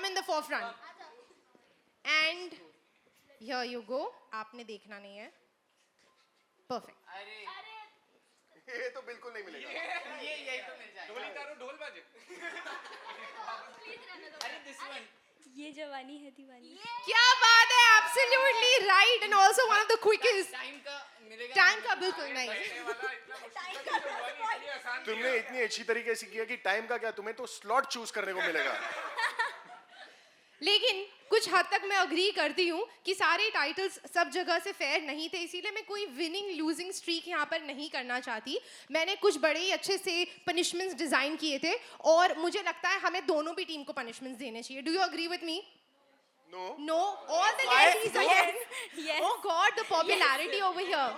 come in the forefront. And here you go. आपने देखना नहीं है. Perfect. ये तो बिल्कुल नहीं मिलेगा. ये यही तो मिल जाएगा. ढोली तारो ढोल बाजे. अरे this one. ये जवानी है दीवानी. क्या बात है, absolutely right and also one of the quickest. Time का मिलेगा. टाइम का बिल्कुल नहीं. तुमने इतनी अच्छी तरीके से किया कि टाइम का क्या, तुम्हें तो स्लॉट चूज करने को मिलेगा. लेकिन कुछ हद तक मैं अग्री करती हूँ कि सारे टाइटल्स सब जगह से फेयर नहीं थे, इसीलिए मैं कोई विनिंग लूजिंग स्ट्रीक यहाँ पर नहीं करना चाहती. मैंने कुछ बड़े ही अच्छे से पनिशमेंट्स डिजाइन किए थे और मुझे लगता है हमें दोनों भी टीम को पनिशमेंट्स देने चाहिए. Do you agree with me? No. No, all the ladies again. Yes. Oh God, the popularity over here.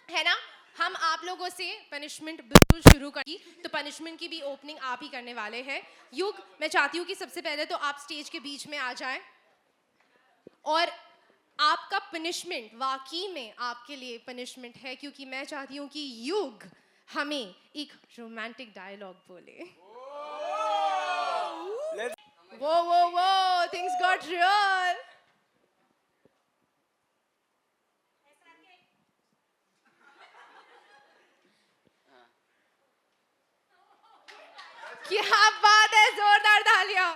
है ना? हम आप लोगों से पनिशमेंट बिल्कुल शुरू करेंगे, तो पनिशमेंट की भी ओपनिंग आप ही करने वाले हैं. युग, मैं चाहती हूँ कि सबसे पहले तो आप स्टेज के बीच में आ जाएं और आपका पनिशमेंट वाकई में आपके लिए पनिशमेंट है, क्योंकि मैं चाहती हूँ कि युग हमें एक रोमांटिक डायलॉग बोले. वो थिंग्स गॉट रियल. क्या बात है, जोरदार तालियां.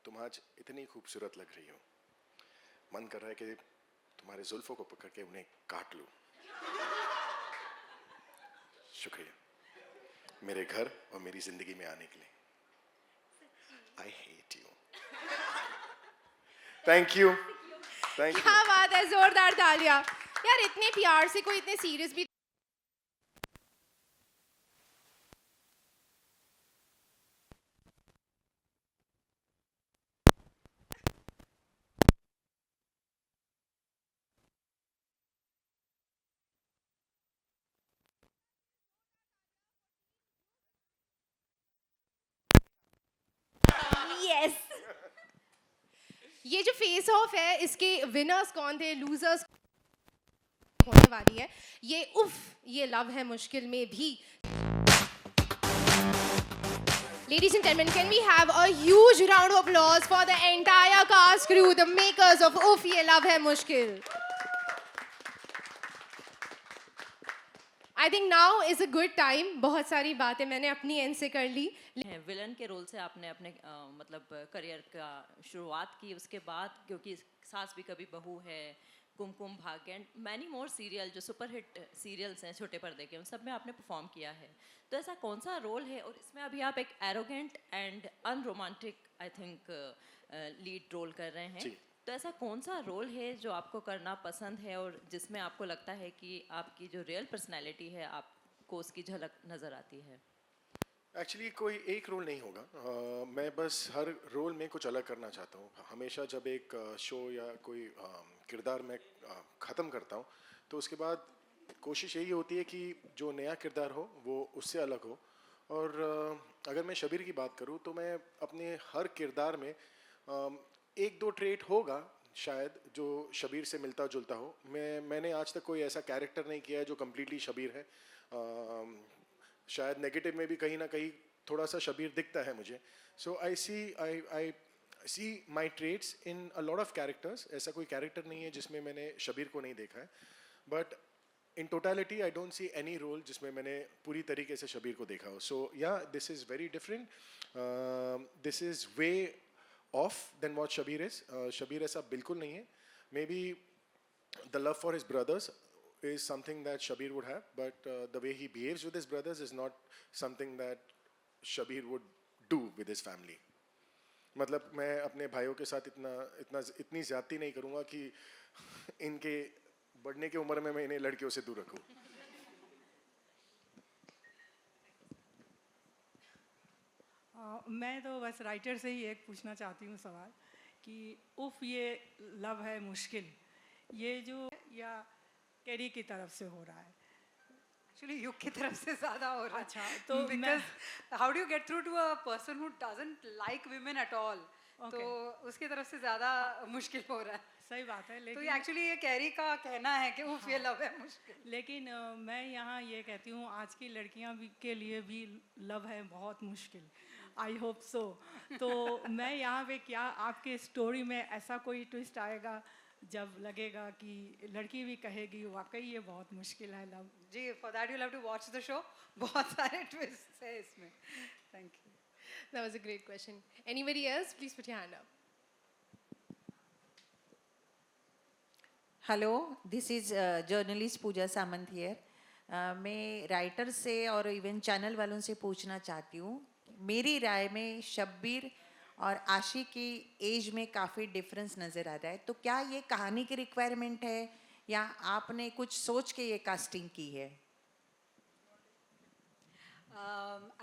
तुम आज इतनी खूबसूरत लग रही हो, मन कर रहा है कि तुम्हारे जुल्फों को पकड़ के उन्हें काट लूं. शुक्रिया मेरे घर और मेरी जिंदगी में आने के लिए. I hate you. Thank you. Thank you. क्या बात है, जोरदार तालियां. यार इतने प्यार से कोई इतने सीरियस भी. Yes. ये जो फेस ऑफ है, इसके विनर्स कौन थे, लूजर्स होने वाली है. ये ये लव है मुश्किल में भी. Ladies and gentlemen, can we have a huge round of applause for the entire cast crew, the makers of Uff Ye Love Hai Mushkil. I think now is a good time. बहुत सारी बातें मैंने अपनी and से कर ली. Villain के role से आपने अपने मतलब करियर का शुरुआत की, उसके बाद क्योंकि सास भी कभी बहू है, Kumkum Bhagya and many more serial जो सुपरहिट सीरियल्स हैं छोटे पर्दे के, उन सब में आपने परफॉर्म किया है. तो ऐसा कौन सा रोल है, और इसमें अभी आप एक arrogant and unromantic I think lead role कर रहे हैं, तो ऐसा कौन सा रोल है जो आपको करना पसंद है और जिसमें आपको लगता है कि आपकी जो रियल पर्सनैलिटी है आपको उसकी झलक नज़र आती है? एक्चुअली कोई एक रोल नहीं होगा. मैं बस हर रोल में कुछ अलग करना चाहता हूँ. हमेशा जब एक शो या कोई किरदार मैं ख़त्म करता हूँ तो उसके बाद कोशिश यही होती है कि जो नया किरदार हो वो उससे अलग हो. और अगर मैं शबीर की बात करूँ तो मैं अपने हर किरदार में एक दो ट्रेट होगा शायद जो शबीर से मिलता जुलता हो. मैंने आज तक कोई ऐसा कैरेक्टर नहीं किया है जो कम्प्लीटली शबीर है. शायद नेगेटिव में भी कहीं ना कहीं थोड़ा सा शबीर दिखता है मुझे. So I see my traits in a lot of characters. ऐसा कोई कैरेक्टर नहीं है जिसमें मैंने शबीर को नहीं देखा है, but in totality I don't see any role जिसमें मैंने पूरी तरीके से शबीर को देखा हो. सो या this is very different. This is way of then what Shabbir is. Shabbir ऐसा बिल्कुल नहीं है. Maybe the love for his brothers is something that Shabir would have, but the way he behaves with his brothers is not something that Shabir would do with his family. मतलब मैं अपने भाइयों के साथ इतनी ज़्यादती नहीं करूँगा कि इनके बढ़ने की उम्र में मैं इन्हें लड़कियों से दूर रखूँ. मैं तो बस राइटर से ही एक पूछना चाहती हूँ सवाल कि उफ ये लव है मुश्किल, ये जो या कैरी की तरफ से हो रहा है? एक्चुअली युग की तरफ से ज़्यादा हो रहा है. अच्छा, तो because how do you get through to a person who doesn't like women at all, तो उसकी तरफ से ज़्यादा मुश्किल हो रहा है. सही बात है, तो लेकिन ये एक्चुअली ये कैरी का कहना है कि उफ ये लव है मुश्किल। लेकिन मैं यहाँ ये कहती हूँ आज की लड़कियाँ भी के लिए भी लव है बहुत मुश्किल। I hope so. तो मैं यहाँ पे क्या आपके स्टोरी में ऐसा कोई ट्विस्ट आएगा जब लगेगा कि लड़की भी कहेगी वाकई ये बहुत मुश्किल है लव। जी, for that you have to watch the show. बहुत सारे ट्विस्ट है इसमें। Thank you. That was a great question. Anybody else? Please put your hand up. Hello, this is journalist Pooja Samant here. मैं राइटर से और इवन चैनल वालों से पूछना चाहती हूँ, मेरी राय में शब्बीर और आशी की एज में काफ़ी डिफरेंस नज़र आ रहा है, तो क्या ये कहानी की रिक्वायरमेंट है या आपने कुछ सोच के ये कास्टिंग की है?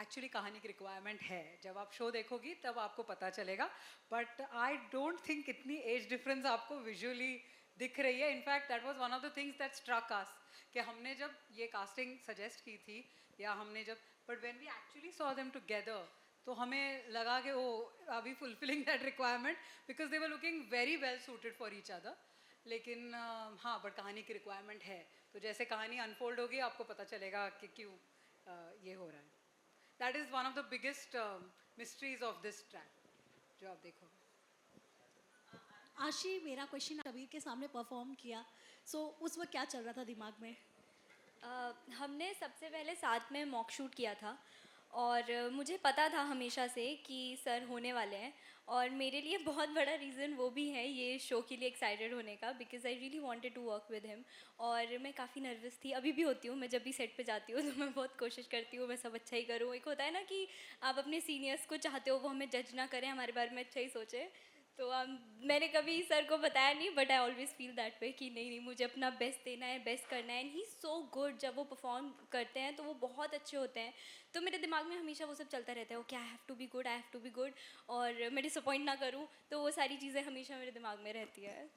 एक्चुअली कहानी की रिक्वायरमेंट है, जब आप शो देखोगी तब आपको पता चलेगा, बट आई डोंट थिंक इतनी एज डिफरेंस आपको विजुअली दिख रही है। In fact that was one of the things that struck us कि हमने जब ये कास्टिंग सजेस्ट की थी या हमने जब but when we actually saw them together तो हमें लगा कि वो अभी fulfilling that requirement because they were looking very well suited for each other. लेकिन हाँ, बट कहानी की रिक्वायरमेंट है, तो जैसे कहानी अनफोल्ड होगी आपको पता चलेगा कि क्यों ये हो रहा है। That is one of the biggest mysteries of this track जो आप देखोगे। आशी, मेरा क्वेश्चन कबीर के सामने परफॉर्म किया, सो उस वक्त क्या चल रहा था दिमाग में? हमने सबसे पहले साथ में मॉक शूट किया था और मुझे पता था हमेशा से कि सर होने वाले हैं और मेरे लिए बहुत बड़ा रीज़न वो भी है ये शो के लिए एक्साइटेड होने का because I really wanted to work with him. और मैं काफ़ी नर्वस थी, अभी भी होती हूँ। मैं जब भी सेट पे जाती हूँ तो मैं बहुत कोशिश करती हूँ मैं सब अच्छा ही करूँ। एक होता है ना कि आप अपने सीनियर्स को चाहते हो वो हमें जज ना करें, हमारे बारे में अच्छा ही सोचें। तो मैंने कभी सर को बताया नहीं, but I always feel that way कि नहीं नहीं मुझे अपना बेस्ट देना है, बेस्ट करना है। एंड ही सो गुड, जब वो परफॉर्म करते हैं तो वो बहुत अच्छे होते हैं। तो मेरे दिमाग में हमेशा वो सब चलता रहता है, okay I have to be good, I have to be good, और मैं डिसअपॉइंट ना करूँ। तो वो सारी चीज़ें हमेशा मेरे दिमाग में रहती है।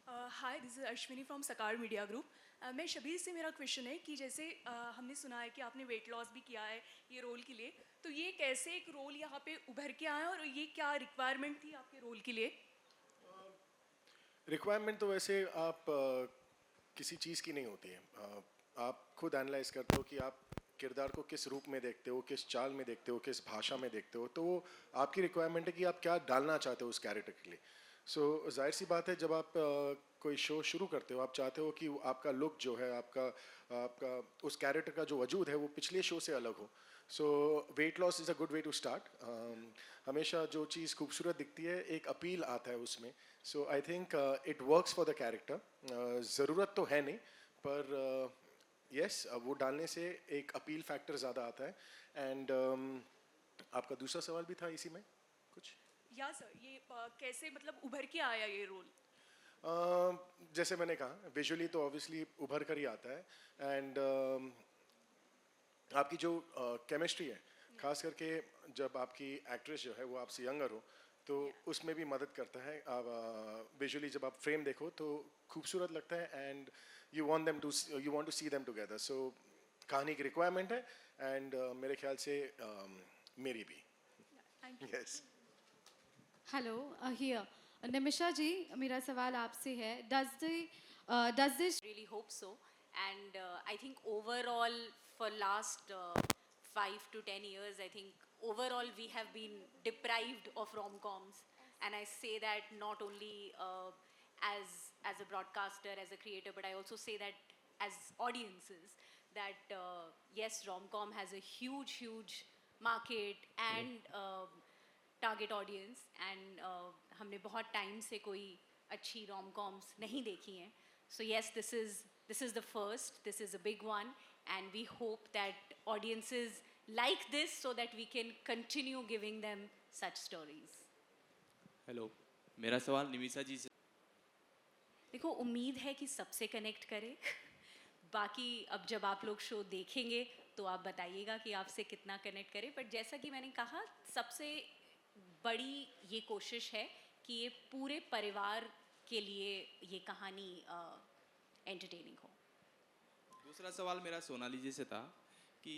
हाय, दिस इज़ अश्विनी फ्रॉम सकार मीडिया ग्रुप। मैं शबीर से मेरा क्वेश्चन है कि जैसे हमने सुना है कि आपने वेट लॉस भी किया है ये रोल के लिए, तो ये कैसे एक रोल यहाँ पे उभर के आया और ये क्या रिक्वायरमेंट थी आपके रोल के लिए? रिक्वायरमेंट तो वैसे आप किसी चीज़ की नहीं होती है। आप खुद एनालाइज करते हो कि आप किरदार को किस रूप में देखते हो, किस चाल में देखते हो, किस भाषा में देखते हो, तो वो आपकी रिक्वायरमेंट है कि आप क्या डालना चाहते हो उस कैरेक्टर के लिए। सो जाहिर सी बात है, जब आप कोई शो शुरू करते हो, आप चाहते हो कि आपका लुक जो है, आपका उस कैरेक्टर का जो वजूद है वो पिछले शो से अलग हो। So weight loss is a good way to start. हमेशा जो चीज़ खूबसूरत दिखती है एक अपील आता है उसमें। So I think it works for the character. ज़रूरत तो है नहीं, पर यस वो डालने से एक अपील फैक्टर ज़्यादा आता है। एंड आपका दूसरा सवाल भी था इसी में कुछ? या सर, ये कैसे मतलब उभर के आया ये रोल? जैसे मैंने कहा, विजुअली तो ऑब्वियसली उभर कर ही आता है। एंड आपकी जो केमिस्ट्री है, खास करके जब आपकी एक्ट्रेस जो है वो आपसे यंगर हो, तो उसमें भी मदद करता है। विजुअली जब आप फ्रेम देखो तो खूबसूरत लगता है and you want to see them together. So कहानी की रिक्वायरमेंट है एंड मेरे ख्याल से मेरी भी। यस। हेलो, हियर निमिषा जी, मेरा सवाल आपसे है, does this really hope so, and I think overall for last 5 to 10 years I think overall we have been deprived of rom-coms, and I say that not only as a broadcaster, as a creator, but I also say that as audiences that yes, rom-com has a huge market and target audience, and हमने बहुत time से कोई अच्छी rom coms नहीं देखी हैं. So yes, this is the first, this is a big one, and we hope that audiences like this so that we can continue giving them such stories. Hello, मेरा सवाल निमिषा जी से। देखो, उम्मीद है कि सबसे कनेक्ट करे. बाकी अब जब आप लोग शो देखेंगे तो आप बताइएगा कि आपसे कितना कनेक्ट करे. बट जैसा कि मैंने कहा, सबसे बड़ी ये कोशिश है कि ये पूरे परिवार के लिए ये कहानी एंटरटेनिंग हो. दूसरा सवाल मेरा सोनाली जी से था कि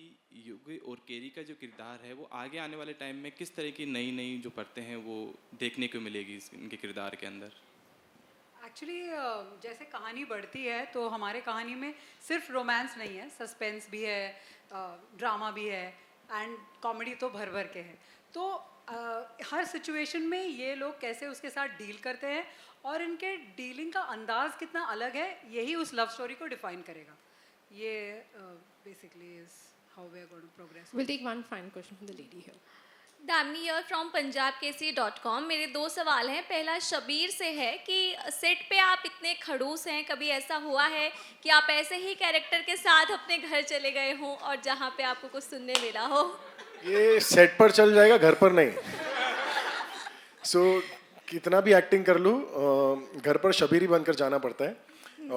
युग और केरी का जो किरदार है वो आगे आने वाले टाइम में किस तरह की नई नई जो परतें हैं वो देखने को मिलेगी इनके किरदार के अंदर? एक्चुअली जैसे कहानी बढ़ती है तो हमारे कहानी में सिर्फ रोमांस नहीं है, सस्पेंस भी है, ड्रामा भी है एंड कॉमेडी तो भर भर के है। तो हर सिचुएशन में ये लोग कैसे उसके साथ डील करते हैं और इनके डीलिंग का अंदाज कितना अलग है, यही उस लव स्टोरी को डिफाइन करेगा। ये basically is how we are going to progress. We'll take one final question from the lady here. Damini here from punjabkesari.com। मेरे 2 सवाल हैं। पहला शबीर से है कि सेट पे आप इतने खड़ूस हैं, कभी ऐसा हुआ है कि आप ऐसे ही कैरेक्टर के साथ अपने घर चले गए हों और जहाँ पे आपको कुछ सुनने मिला हो? ये सेट पर चल जाएगा, घर पर नहीं। सो कितना भी एक्टिंग कर लूँ, घर पर शबीर ही बनकर जाना पड़ता है।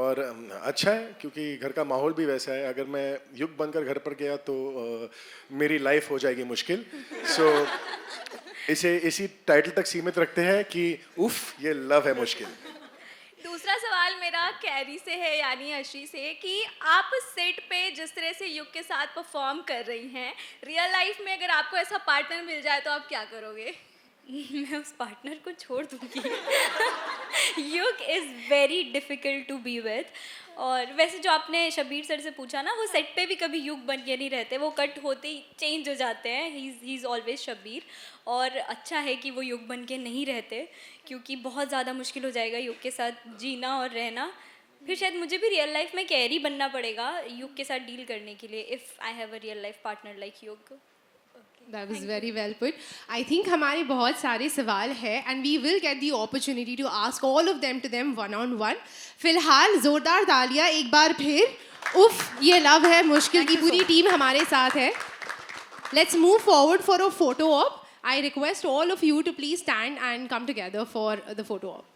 और अच्छा है क्योंकि घर का माहौल भी वैसा है। अगर मैं युग बनकर घर पर गया तो मेरी लाइफ हो जाएगी मुश्किल। सो इसे इसी टाइटल तक सीमित रखते हैं कि उफ ये लव है मुश्किल। दूसरा सवाल मेरा कैरी से है यानी अशी से कि आप सेट पे जिस तरह से युग के साथ परफॉर्म कर रही हैं, रियल लाइफ में अगर आपको ऐसा पार्टनर मिल जाए तो आप क्या करोगे? मैं उस पार्टनर को छोड़ दूंगी। Yug is very difficult to be with. और वैसे जो आपने शबीर सर से पूछा ना, वो सेट पे भी कभी युग बन के नहीं रहते, वो कट होते ही चेंज हो जाते हैं। He is always Shabir. और अच्छा है कि वो युग बन के नहीं रहते क्योंकि बहुत ज़्यादा मुश्किल हो जाएगा युग के साथ जीना और रहना। फिर शायद मुझे भी रियल लाइफ में कैरी बनना पड़ेगा युग के साथ डील करने के लिए, if I have a real life partner like युग। That was very well put. I think हमारे बहुत सारे सवाल हैं and we will get the opportunity to ask all of them to them one on one. फिलहाल जोरदार तालियां एक बार फिर। उफ ये लव है मुश्किल की पूरी टीम हमारे साथ है। Let's move forward for a photo op. I request all of you to please stand and come together for the photo op.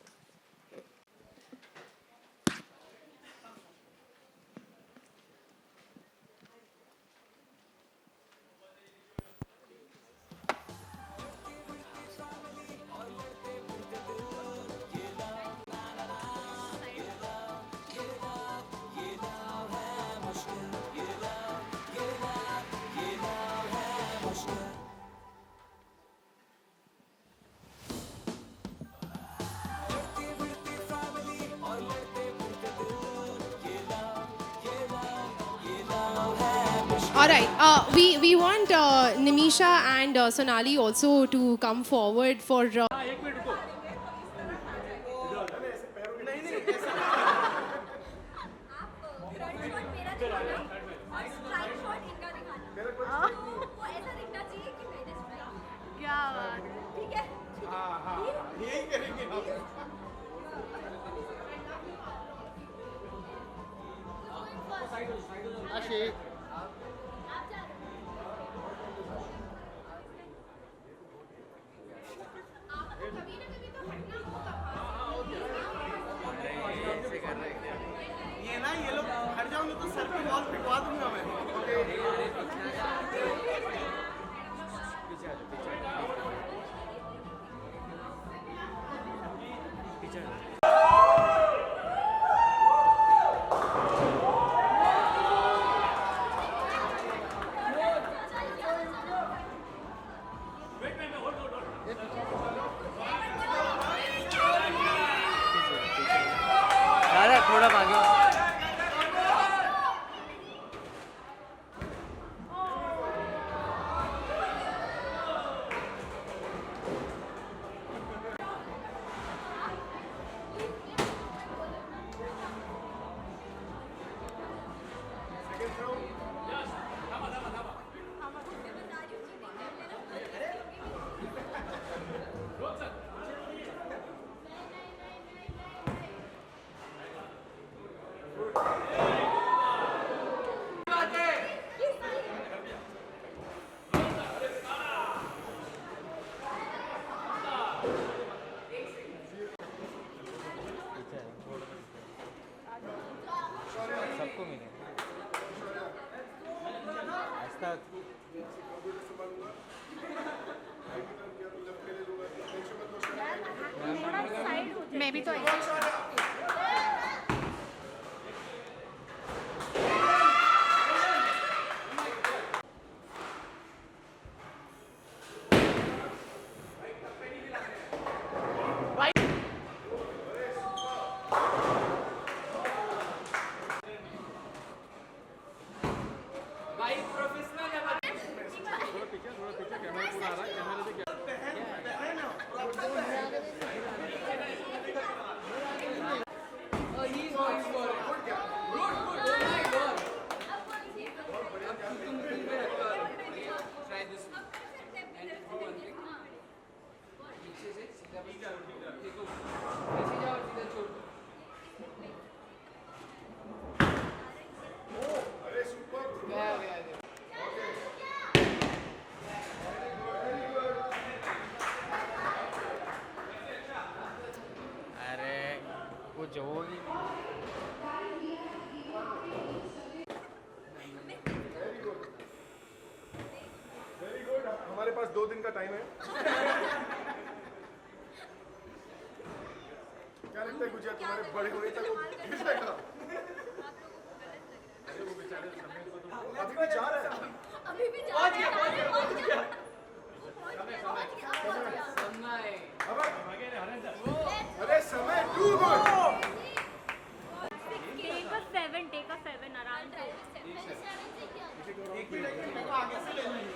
All right. We want Nimisha and Sonali also to come forward for. ये ना ये लोग हट जाओगे तो sir पे ball पिटवा दूंगा मैं। दादा थोड़ा भागो। सबको मिले मैं भी तो जोगी वेरी गुड, हमारे पास 2 दिन का टाइम है। क्या लगता है गुजिया, तुम्हारे बड़े होने तक वो घिस जाएगा? अभी भी जा रहा है। अभी भी जा रहे हैं। अरे समय टू गुड। टेक अ 7 आराम से आगे से ले लेंगे